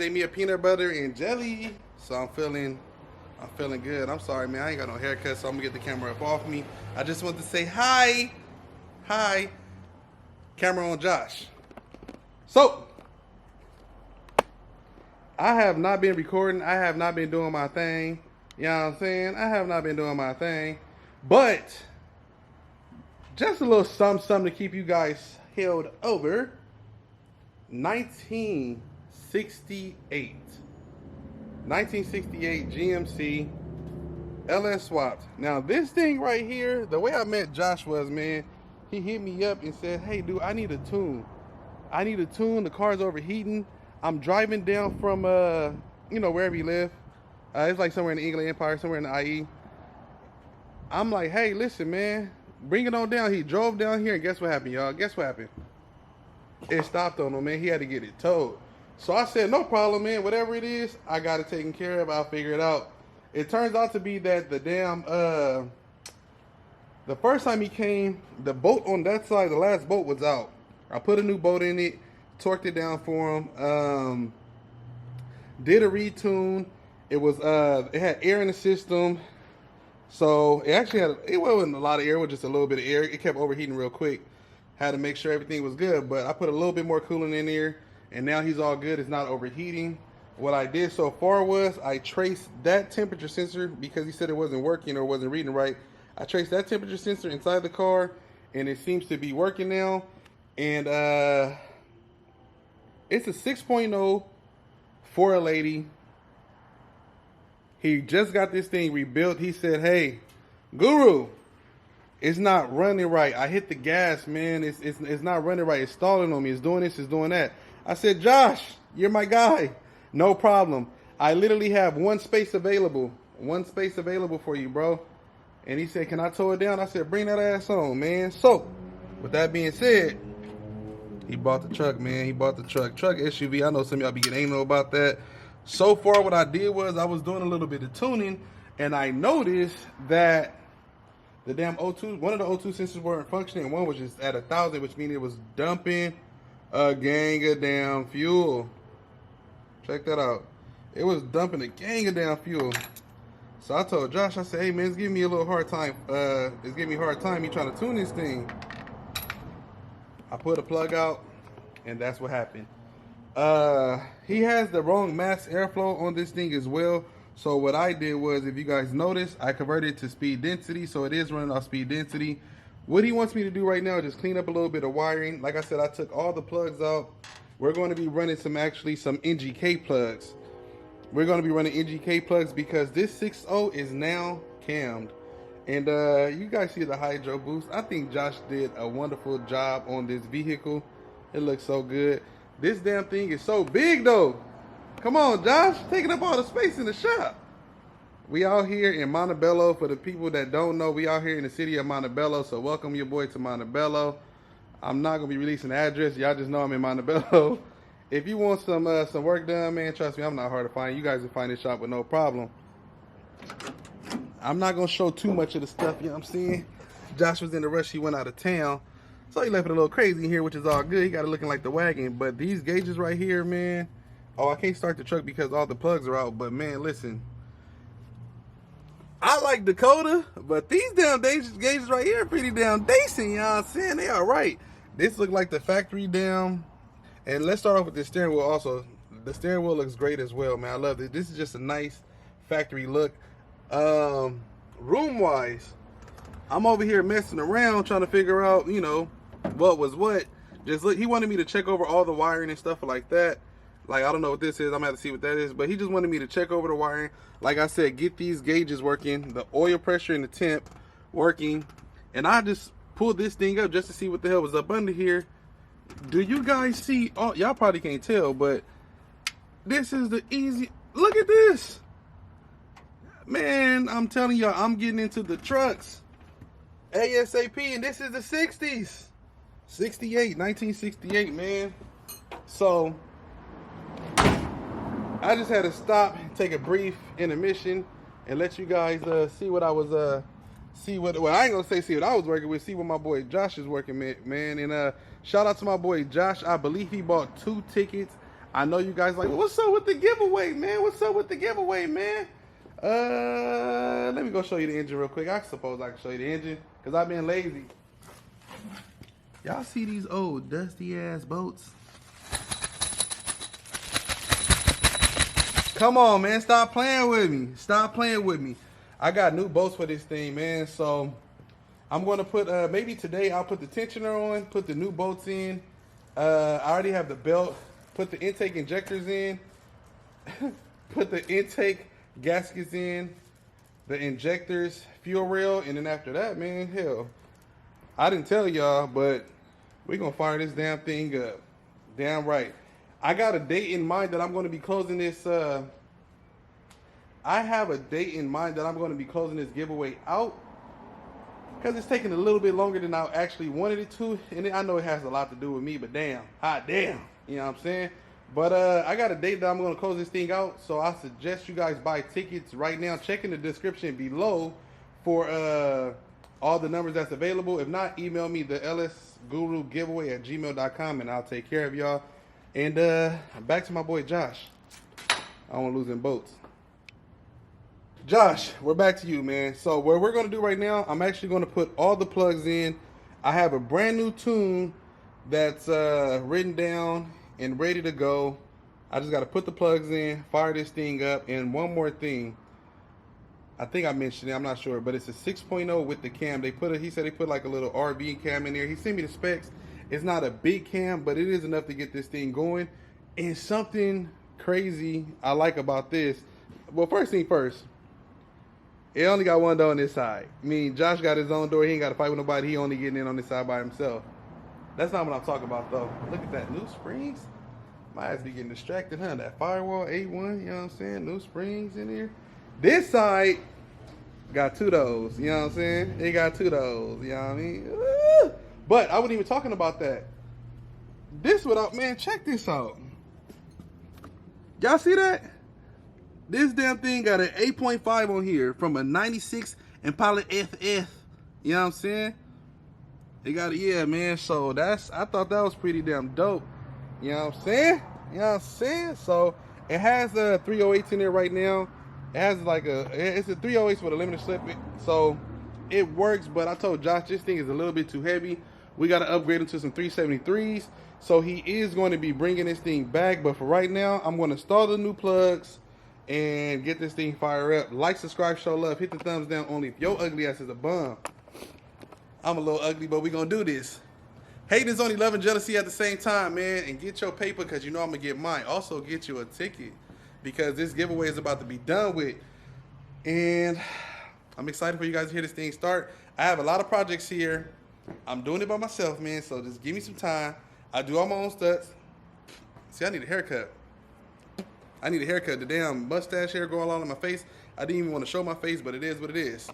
made me a peanut butter and jelly. So I'm feeling good. I'm sorry, man. I ain't got no haircut, so I'm gonna get the camera up off me. I just want to say hi. Hi. Camera on Josh. So, I have not been recording. I have not been doing my thing. You know what I'm saying? I have not been doing my thing. But, just a little something to keep you guys held over. 1968. 1968 GMC Lsswap. Now, this thing right here, the way I met Josh was, man, he hit me up and said, hey, dude, I need a tune. I need a tune. The car's overheating. I'm driving down from, wherever you live. It's like somewhere in the England Empire, somewhere in the IE. I'm like, hey, listen, man, bring it on down. He drove down here, and guess what happened, y'all? Guess what happened? It stopped on him, man. He had to get it towed. So I said, no problem, man. Whatever it is, I got it taken care of. I'll figure it out. It turns out to be that the damn, the first time he came, the bolt on that side, the last bolt was out. I put a new bolt in it, torqued it down for him, did a retune. It was, it had air in the system. So it actually had, it wasn't a lot of air, it was just a little bit of air. It kept overheating real quick. Had to make sure everything was good, but I put a little bit more coolant in there, and now he's all good. It's not overheating. What I did so far was I traced that temperature sensor because he said it wasn't working or wasn't reading right. I traced that temperature sensor inside the car, and it seems to be working now. And it's a 6.0 for a lady. He just got this thing rebuilt. He said, hey, Guru, it's not running right. I hit the gas, man. It's not running right. It's stalling on me. It's doing this. It's doing that. I said, Josh, you're my guy. No problem. I literally have one space available. One space available for you, bro. And he said, can I tow it down? I said, bring that ass on, man. So, with that being said, he bought the truck, man. He bought the truck. Truck SUV. I know some of y'all be getting anal about that. So far, what I did was I was doing a little bit of tuning, and I noticed that the damn O2, one of the O2 sensors weren't functioning, and one was just at 1,000, which means it was dumping a gang of damn fuel. Check that out. It was dumping a gang of damn fuel. So I told Josh, I said, hey man, it's giving me a little hard time. It's giving me a hard time. Me trying to tune this thing. I put a plug out, and that's what happened. He has the wrong mass airflow on this thing as well. So what I did was, if you guys notice, I converted it to speed density, so it is running off speed density. What he wants me to do right now is just clean up a little bit of wiring. Like I said, I took all the plugs out. We're going to be running some NGK plugs. We're going to be running NGK plugs because this 6.0 is now cammed. And you guys see the hydro boost. I think Josh did a wonderful job on this vehicle. It looks so good. This damn thing is so big though. Come on, Josh, taking up all the space in the shop. We out here in Montebello. For the people that don't know, we out here in the city of Montebello. So welcome your boy to Montebello. I'm not gonna be releasing the address. Y'all just know I'm in Montebello. If you want some work done, man, trust me, I'm not hard to find. You guys can find this shop with no problem. I'm not gonna show too much of the stuff, you know what I'm saying? Josh was in a rush, he went out of town. So he left it a little crazy in here, which is all good. He got it looking like the wagon. But these gauges right here, man. Oh, I can't start the truck because all the plugs are out. But man, listen. I like Dakota, but these damn gauges right here are pretty damn decent, you know what I'm saying? They are right. This look like the factory damn. And let's start off with the steering wheel also. The steering wheel looks great as well, man. I love it. This is just a nice factory look. Room wise, I'm over here messing around trying to figure out, you know, what was what. Just look, he wanted me to check over all the wiring and stuff like that. Like, I don't know what this is. I'm gonna have to see what that is. But he just wanted me to check over the wiring. Like I said, get these gauges working, the oil pressure and the temp working. And I just pulled this thing up just to see what the hell was up under here. Do you guys see? Oh, y'all probably can't tell, but this is the easy. Look at this. Man, I'm telling y'all, I'm getting into the trucks ASAP, and this is the 60s. 1968, man. So I just had to stop, take a brief intermission, and let you guys see what I was well, I ain't gonna say see what I was working with, see what my boy Josh is working with, man. And shout out to my boy Josh. I believe he bought 2 tickets. I know you guys like, what's up with the giveaway, man? What's up with the giveaway, man? Let me go show you the engine real quick. I suppose I can show you the engine because I've been lazy. Y'all see these old dusty ass boats? Come on, man. Stop playing with me. Stop playing with me. I got new boats for this thing, man. So I'm going to put, maybe today I'll put the tensioner on, put the new bolts in. I already have the belt. Put the intake injectors in. Put the intake gaskets in. The injectors, fuel rail. And then after that, man, hell, I didn't tell y'all, but we're going to fire this damn thing up. Damn right. I got a date in mind that I'm going to be closing this. I have a date in mind that I'm going to be closing this giveaway out because it's taking a little bit longer than I actually wanted it to. And I know it has a lot to do with me, but damn, hot damn, you know what I'm saying? But I got a date that I'm going to close this thing out. So I suggest you guys buy tickets right now. Check in the description below for all the numbers that's available. If not, email me the lsgurugiveaway@gmail.com and I'll take care of y'all. And back to my boy Josh. I don't want to lose them boats. Josh, we're back to you, man. So what we're going to do right now, I'm actually going to put all the plugs in. I have a brand new tune that's written down and ready to go. I just got to put the plugs in, fire this thing up. And one more thing. I think I mentioned it, I'm not sure, but it's a 6.0 with the cam. He said they put like a little RV cam in there. He sent me the specs. It's not a big cam, but it is enough to get this thing going. And something crazy I like about this. Well, first thing first. It only got one door on this side. I mean, Josh got his own door. He ain't got to fight with nobody. He only getting in on this side by himself. That's not what I'm talking about, though. Look at that. New springs. My ass be getting distracted, huh? That firewall A1, you know what I'm saying? New springs in here. This side got two doors, you know what I'm saying? It got two doors, you know what I mean? But I wasn't even talking about that. This without, man, check this out. Y'all see that? This damn thing got an 8.5 on here from a 96 Impala FF. You know what I'm saying? It got, yeah, man. So I thought that was pretty damn dope. You know what I'm saying? You know what I'm saying? So it has a 308 in there right now. It has like it's a 308 with a limited slip. So it works, but I told Josh this thing is a little bit too heavy. We got to upgrade him to some 373s. So he is going to be bringing this thing back. But for right now, I'm going to install the new plugs and get this thing fired up. Like, subscribe, show love, hit the thumbs down only if your ugly ass is a bum. I'm a little ugly, but we gonna do this. Hating is only love and jealousy at the same time, man. And get your paper, because you know I'm gonna get mine. Also get you a ticket, because this giveaway is about to be done with. And I'm excited for you guys to hear this thing start. I have a lot of projects here. I'm doing it by myself, man, so just give me some time. I do all my own stunts. See, I need a haircut. I need a haircut. The damn mustache hair going all on my face. I didn't even want to show my face, but it is what it is.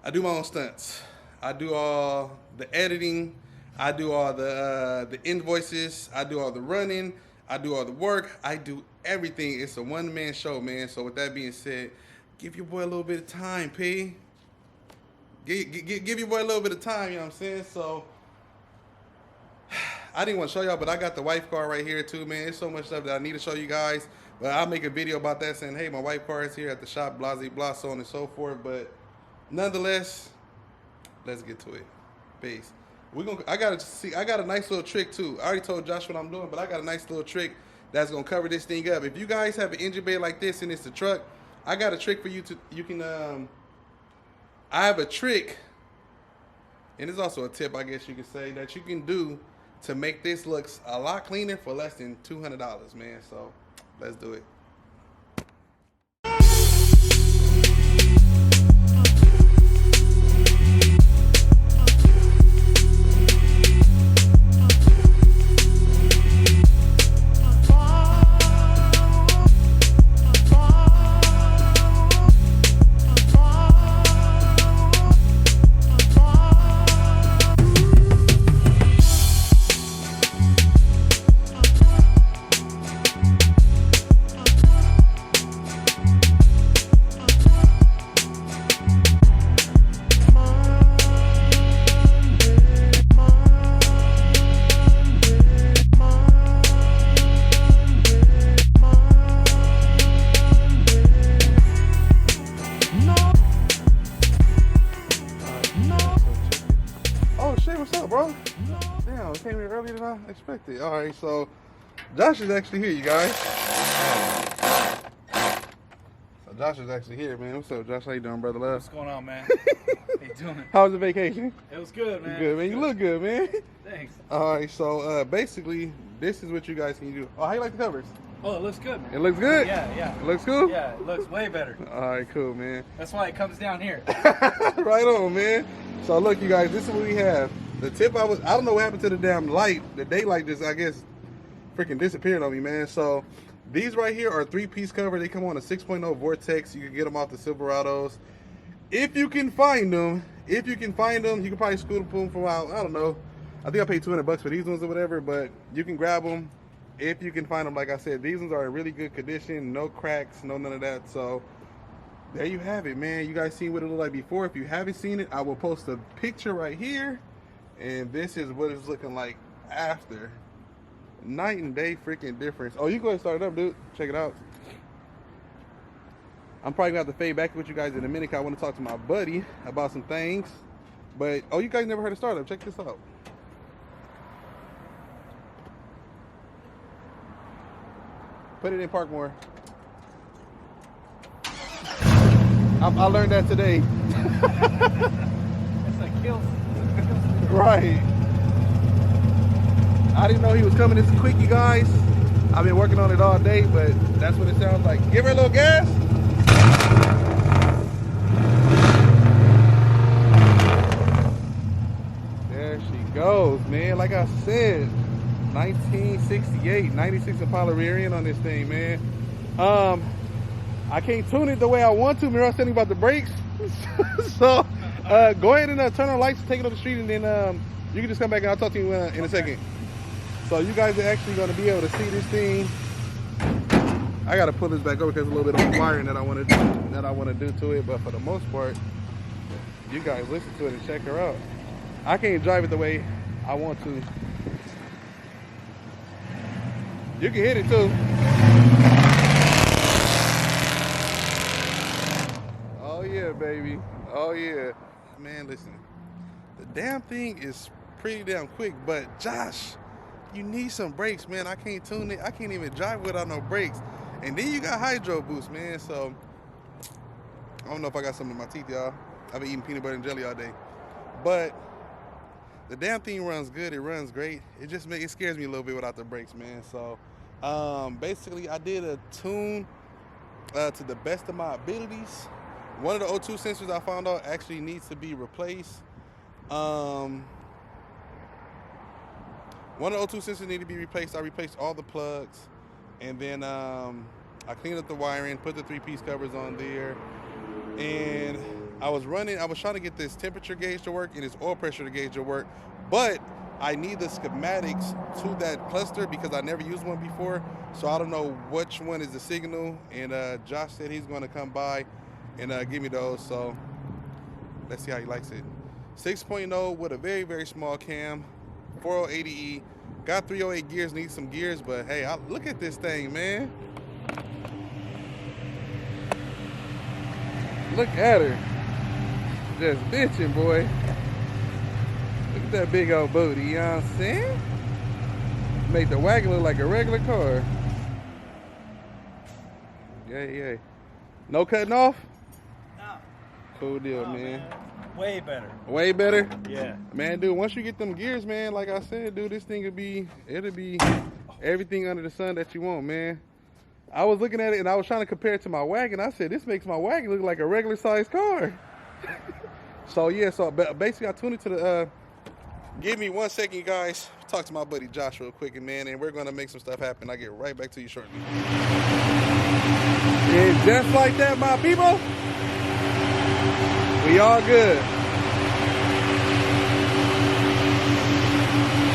I do my own stunts. I do all the editing. I do all the invoices. I do all the running. I do all the work. I do everything. It's a one-man show, man. So with that being said, give your boy a little bit of time, P. Give your boy a little bit of time, you know what I'm saying? So I didn't want to show y'all, but I got the wife car right here too, man. There's so much stuff that I need to show you guys. But I'll make a video about that saying, hey, my wife car is here at the shop, blah, blah, blah, so on and so forth. But nonetheless, let's get to it. Peace. I got a nice little trick too. I already told Josh what I'm doing, but I got a nice little trick that's gonna cover this thing up. If you guys have an engine bay like this and it's a truck, I got a trick for you I have a trick, and it's also a tip, I guess you could say, that you can do to make this look a lot cleaner for less than $200, man. So let's do it. I expected. All right, so Josh is actually here, you guys. So Josh is actually here, man. What's up, Josh? How you doing, brother love? What's going on, man? How you doing? How was the vacation? It was good, man. Good, man. You look good, man. Thanks. All right, so basically, this is what you guys can do. Oh, how you like the covers? Oh, it looks good, man. It looks good? Yeah. It looks cool? Yeah, it looks way better. All right, cool, man. That's why it comes down here. Right on, man. So look, you guys, this is what we have. The tip I don't know what happened to the damn light. The daylight just, I guess, freaking disappeared on me, man. So these right here are 3-piece cover. They come on a 6.0 Vortex. You can get them off the Silverados. If you can find them, you can probably scoot them for a while. I don't know. I think I paid $200 for these ones or whatever, but you can grab them if you can find them. Like I said, these ones are in really good condition. No cracks, no none of that. So there you have it, man. You guys seen what it looked like before. If you haven't seen it, I will post a picture right here. And this is what it's looking like after. Night and day freaking difference. Oh, you go ahead and start it up, dude. Check it out. I'm probably gonna have to fade back with you guys in a minute, 'cause I want to talk to my buddy about some things. But oh, you guys never heard of startup? Check this out. Put it in park more. I learned that today. It's like kills. Right. I didn't know he was coming this quick, you guys. I've been working on it all day, but that's what it sounds like. Give her a little gas. There she goes, man. Like I said, 1968, 96 Impala rear end on this thing, man. I can't tune it the way I want to. Miran's telling me about the brakes. So go ahead and turn on lights, take it on the street, and then you can just come back and I'll talk to you in a second. So you guys are actually going to be able to see this thing. I got to pull this back over because there's a little bit of wiring that I want to do to it, but for the most part, you guys listen to it and check her out. I can't drive it the way I want to. You can hit it too. Oh yeah, baby. Oh yeah. Man, listen. The damn thing is pretty damn quick, but Josh, you need some brakes, man. I can't tune it. I can't even drive without no brakes. And then you got hydro boost, man. So I don't know if I got something in my teeth, y'all. I've been eating peanut butter and jelly all day. But the damn thing runs good. It runs great. It just it scares me a little bit without the brakes, man. So basically I did a tune to the best of my abilities. One of the O2 sensors I found out actually needs to be replaced. One of the O2 sensors need to be replaced. I replaced all the plugs, and then I cleaned up the wiring, put the 3-piece covers on there, and I was trying to get this temperature gauge to work and this oil pressure gauge to work, but I need the schematics to that cluster because I never used one before, so I don't know which one is the signal, and Josh said he's going to come by and give me those, so let's see how he likes it. 6.0 with a very, very small cam, 4080E, got 308 gears, need some gears, but hey, look at this thing, man. Look at her. Just bitching, boy. Look at that big old booty, you know what I'm saying? Make the wagon look like a regular car. Yeah. No cutting off? No. Cool deal, man. Way better. Way better? Yeah. Man, dude, once you get them gears, man, like I said, dude, this thing it'll be everything under the sun that you want, man. I was looking at it and I was trying to compare it to my wagon. I said, this makes my wagon look like a regular sized car. So yeah, so basically I tuned it to the, give me 1 second, you guys. Talk to my buddy Josh real quick, and man, and we're gonna make some stuff happen. I'll get right back to you shortly. And just like that, my people, we all good.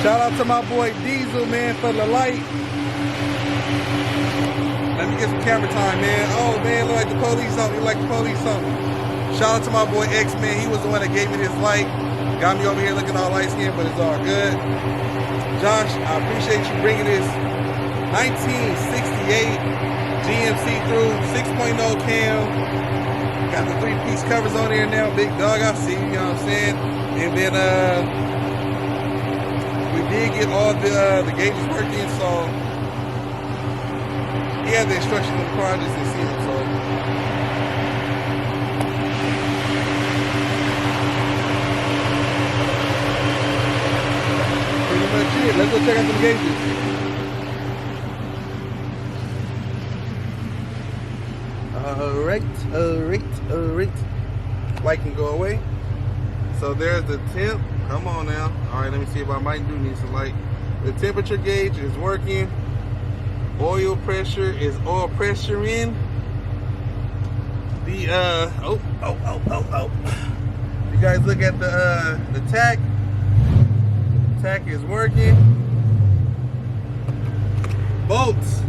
Shout out to my boy Diesel, man, for the light. Let me get some camera time, man. Oh, man, look like the police something. You like the police something. Shout out to my boy X, man. He was the one that gave me this light. Got me over here looking all light-skinned, but it's all good. Josh, I appreciate you bringing this 1968 GMC through 6.0 cam. Got the 3-piece covers on there now. Big dog, I see you, know what I'm saying? And then We did get all the gauges working, so he had the instructions on the car. I just didn't see them, so. Pretty much it. Let's go check out some gauges. Alright. Light can go away. So there's the temp. Come on now. Alright, let me see if I might do need some light. The temperature gauge is working. Oil pressure is oil pressure in. The you guys look at the tach. Tach is working. Bolts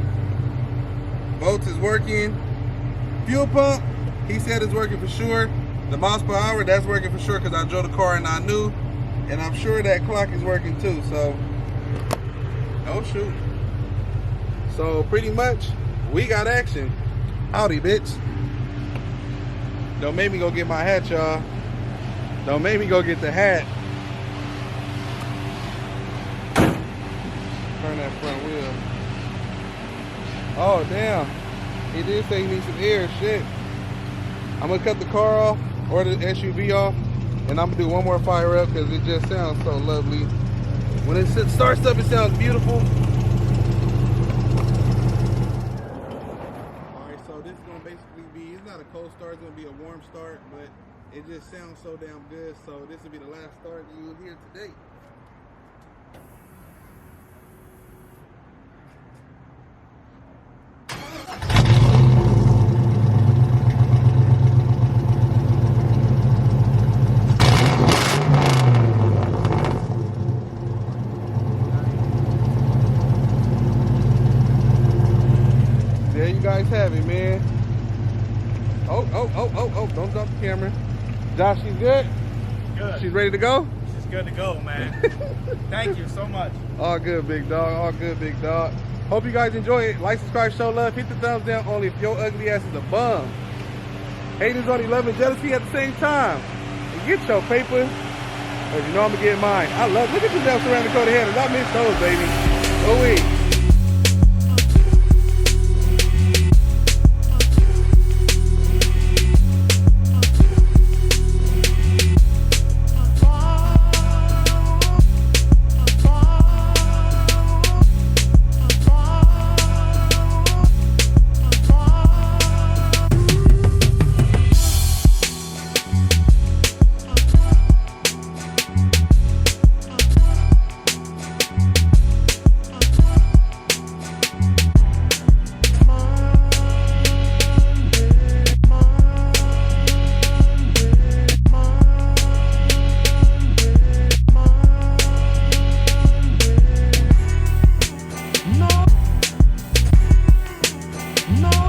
is working. Fuel pump, he said it's working for sure. The miles per hour, that's working for sure because I drove the car and I knew. And I'm sure that clock is working too, so. Oh shoot. So pretty much, we got action. Howdy, bitch. Don't make me go get my hat, y'all. Don't make me go get the hat. Turn that front wheel. Oh damn. He did say he needs some air, shit. I'm gonna cut the car off, or the SUV off, and I'm gonna do one more fire up because it just sounds so lovely. When it starts up, it sounds beautiful. Alright, so this is gonna basically be, it's not a cold start, it's gonna be a warm start, but it just sounds so damn good. So this will be the last start you will hear today. There you guys have it, man. Oh, don't drop the camera. Josh, she's good? Good. She's ready to go? She's good to go, man. Thank you so much. All good, big dog. All good, big dog. Hope you guys enjoy it. Like, subscribe, show love. Hit the thumbs down only if your ugly ass is a bum. Haters only love and jealousy at the same time. And get your paper, because you know I'm going to get mine. I love, look at the damn ceramic coated headers. I miss those, baby. Oh, wait. No.